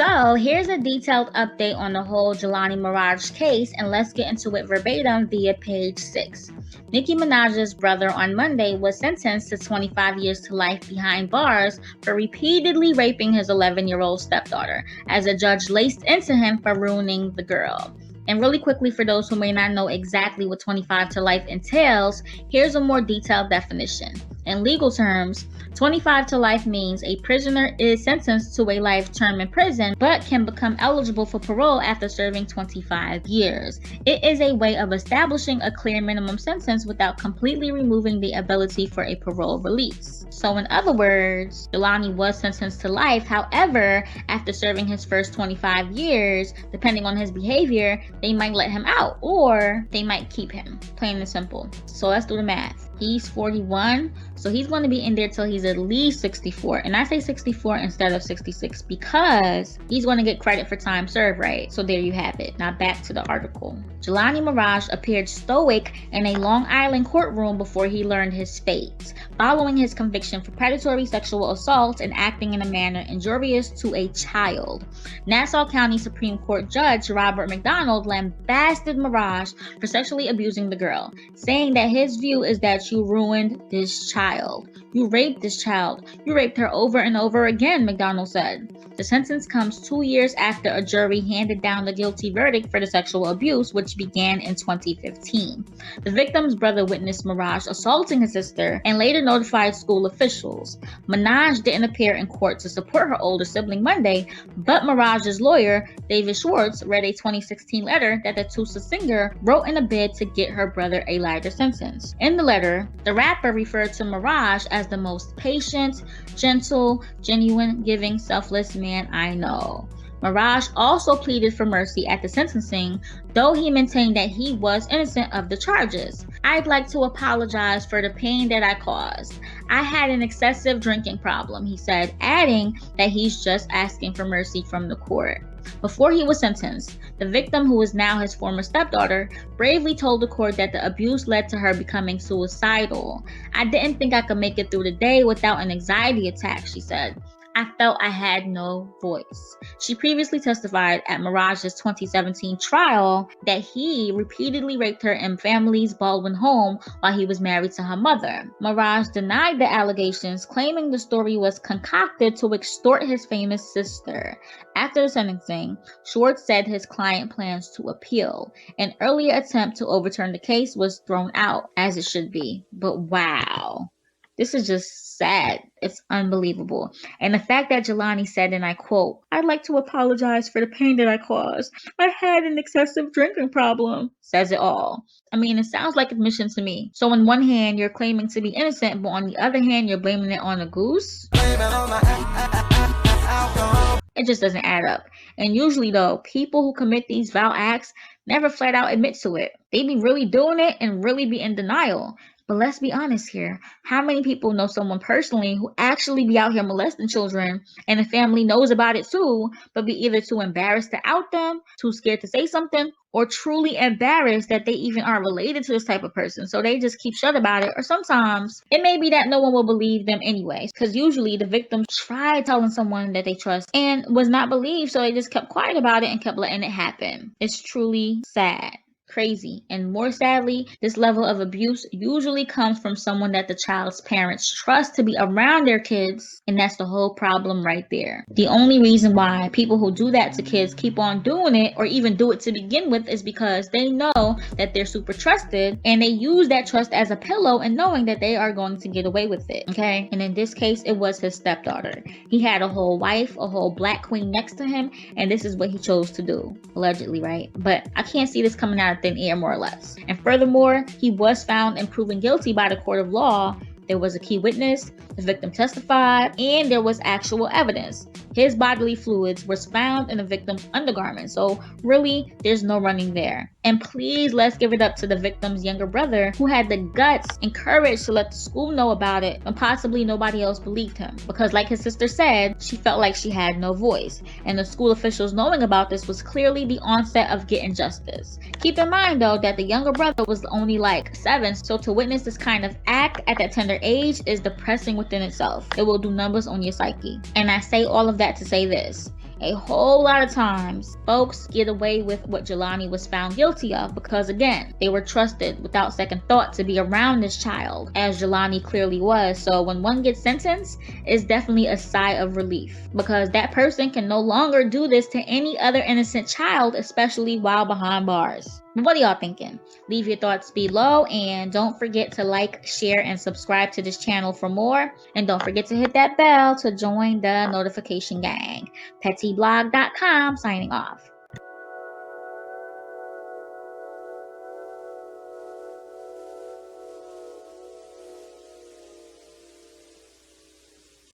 So here's a detailed update on the whole Jelani Maraj case, and let's get into it verbatim via page 6. Nicki Minaj's brother on Monday was sentenced to 25 years to life behind bars for repeatedly raping his 11-year-old stepdaughter, as a judge laced into him for ruining the girl. And really quickly, for those who may not know exactly what 25 to life entails, here's a more detailed definition. In legal terms, 25 to life means a prisoner is sentenced to a life term in prison but can become eligible for parole after serving 25 years. It is a way of establishing a clear minimum sentence without completely removing the ability for a parole release. So in other words, Jelani was sentenced to life. However, after serving his first 25 years, depending on his behavior, they might let him out or they might keep him. Plain and simple. So let's do the math. He's 41, so he's going to be in there till he's at least 64. And I say 64 instead of 66 because he's going to get credit for time served, right? So there you have it. Now back to the article. Jelani Maraj appeared stoic in a Long Island courtroom before he learned his fate, following his conviction for predatory sexual assault and acting in a manner injurious to a child. Nassau County Supreme Court Judge Robert McDonald lambasted Maraj for sexually abusing the girl, saying that his view is that you ruined this child. You raped this child. You raped her over and over again, McDonald said. The sentence comes 2 years after a jury handed down the guilty verdict for the sexual abuse, which began in 2015. The victim's brother witnessed Maraj assaulting his sister and later notified school officials. Minaj didn't appear in court to support her older sibling Monday, but Maraj's lawyer, David Schwartz, read a 2016 letter that the Tusa singer wrote in a bid to get her brother a lighter sentence. In the letter, the rapper referred to Maraj as the most patient, gentle, genuine, giving, selfless man I know. Maraj also pleaded for mercy at the sentencing, though he maintained that he was innocent of the charges. I'd like to apologize for the pain that I caused. I had an excessive drinking problem, he said, adding that he's just asking for mercy from the court. Before he was sentenced, the victim, who is now his former stepdaughter, bravely told the court that the abuse led to her becoming suicidal. I didn't think I could make it through the day without an anxiety attack, she said. I felt I had no voice. She previously testified at Maraj's 2017 trial that he repeatedly raped her in family's Baldwin home while he was married to her mother. Maraj denied the allegations, claiming the story was concocted to extort his famous sister. After the sentencing, Schwartz said his client plans to appeal. An earlier attempt to overturn the case was thrown out, as it should be. But wow. This is just sad. It's unbelievable. And the fact that Jelani said, and I quote, "I'd like to apologize for the pain that I caused. I had an excessive drinking problem," says it all. I mean, it sounds like admission to me. So on one hand, you're claiming to be innocent, but on the other hand, you're blaming it on a goose? It just doesn't add up. And usually though, people who commit these vile acts never flat out admit to it. They be really doing it and really be in denial. But let's be honest here. How many people know someone personally who actually be out here molesting children and the family knows about it too, but be either too embarrassed to out them, too scared to say something, or truly embarrassed that they even are related to this type of person, so they just keep shut about it? Or sometimes it may be that no one will believe them anyways, because usually the victim tried telling someone that they trust and was not believed, so they just kept quiet about it and kept letting it happen. It's truly sad. Crazy. And more sadly, this level of abuse usually comes from someone that the child's parents trust to be around their kids, and that's the whole problem right there. The only reason why people who do that to kids keep on doing it, or even do it to begin with, is because they know that they're super trusted and they use that trust as a pillow and knowing that they are going to get away with it. Okay? And in this case, it was his stepdaughter. He had a whole wife, a whole black queen next to him, and this is what he chose to do. Allegedly, right? But I can't see this coming out of thin air, more or less. And furthermore, he was found and proven guilty by the court of law. There was a key witness, the victim testified, and there was actual evidence. His bodily fluids was found in the victim's undergarment, so really, there's no running there. And please, let's give it up to the victim's younger brother, who had the guts and courage to let the school know about it when possibly nobody else believed him. Because like his sister said, she felt like she had no voice. And the school officials knowing about this was clearly the onset of getting justice. Keep in mind though, that the younger brother was only like 7, so to witness this kind of act at that tender age is depressing within itself. It will do numbers on your psyche. And I say all of that to say this. A whole lot of times, folks get away with what Jelani was found guilty of because, again, they were trusted without second thought to be around this child, as Jelani clearly was. So when one gets sentenced, it's definitely a sigh of relief because that person can no longer do this to any other innocent child, especially while behind bars. What are y'all thinking? Leave your thoughts below, and don't forget to like, share, and subscribe to this channel for more. And don't forget to hit that bell to join the notification gang. PettyBlog.com signing off.